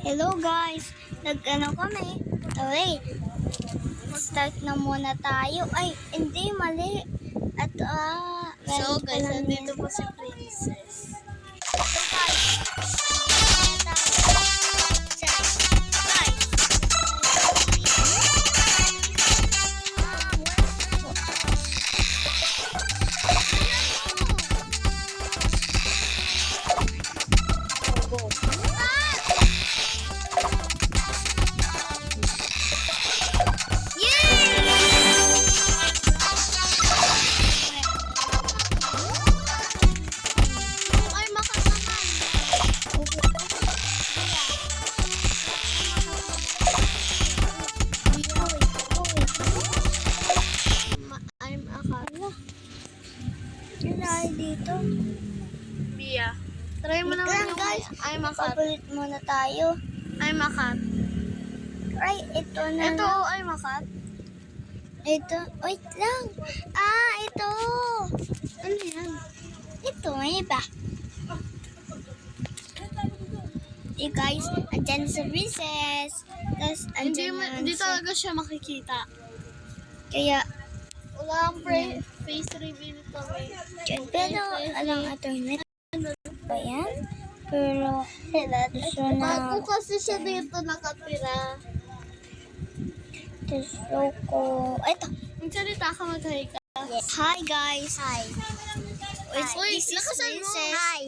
Hello guys, nag-ano kami? Okay, start na muna tayo. Ay, hindi, mali. At So meron guys, pala nandito yan. po si Princess. So guys, Ay, makakaman. I'm Akala. Yun ay dito. Bia. Try mo Wait naman lang, yung guys. I'm Akat. Papalit muna tayo. I'm Akat. Ay, ito na Ito, lang. I'm Akat. Ito, wait lang. Ito. Ano yan? Ito, may iba. Guys, andyan sa Princess. Tapos, andyan naman Hindi sa... talaga siya makikita. Kaya, Wala ang face reveal kami. dyan. Pero, alang attorney ba yan? Pero, gusto na... Bago kasi siya dito nakatira. Gusto ko... Ito. Magsalita ka, magsahay ka. Yes. Hi, guys. Hi. Uy, This is lakasan mo. Princess. Hi.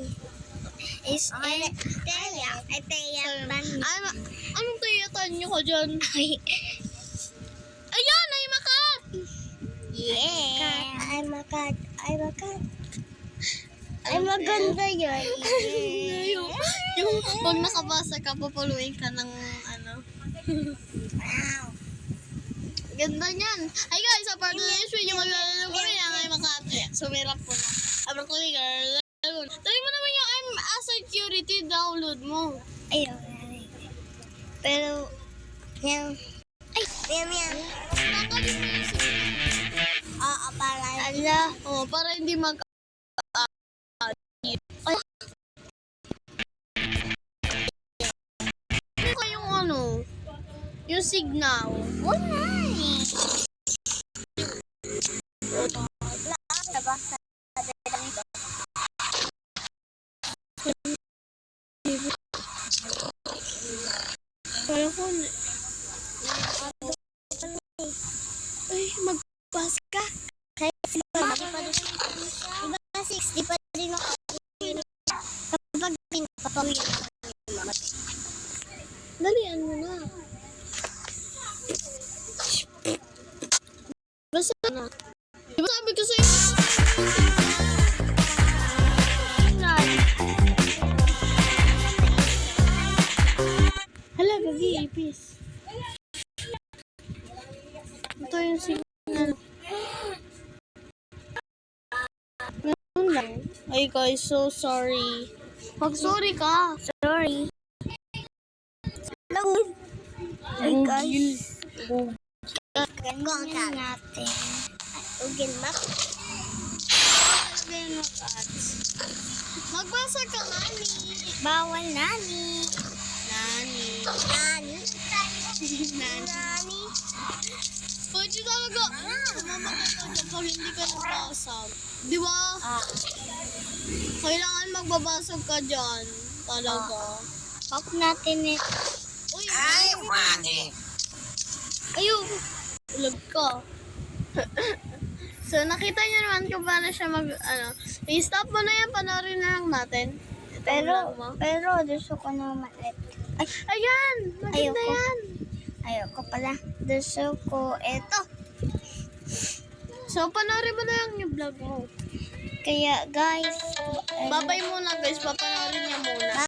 Is Teya. Teya. Anong tuyatan niyo ko dyan? Ay. Ayan, ay makat! Yeah. I'm a cat. I'm a cat. Ay, maganda yun. yung pag nakabasa ka, papuluin ka ng ano. Wow. Ganda niyan. Hi guys, sa part of this video, maglalaro ko rin ang ay makat. Sumirap ko na. Abracali girl. Try mo naman yung I'm a security, download mo. Ayun. Pero, yan. Ay, yan. Nakalin mo yung Oo, para. Ala. Oh, para hindi mag... Ano ko yung ano? Yung signal. Oh, nice. Kaya ko... Ay, magbasa ka. Diba 60 pa rin ako. Kapag pinapawin. Dalian mo na. Basta na. Diba sabi ko sa'yo? Hala, gagi, ipis. Ito yung signal. Ganun lang. Ay guys, so sorry. Mag-sorry ka. Sorry. Lang. Ay, guys. Ganyan natin. Google Map. Magbasa ka, Nani. Bawal nani. Nani. Nani. Nani. Pwede talaga. Mamamatay ka kapag hindi ka nagbasag. Di ba? Kailangan magbabasag ka dyan. Talaga. Pop natin ito. Uy, ayun. Ulag ka. So, nakita niyo naman kung paano siya i-stop mo na yan, panoorin na lang natin. Pero gusto ko na malit. Ay, Ayan! Maganda Ayoko. yan! ayoko pala. Gusto ko ito. So, panoorin mo na lang yung vlog mo. Kaya guys, Babay muna guys, papanoorin niya muna.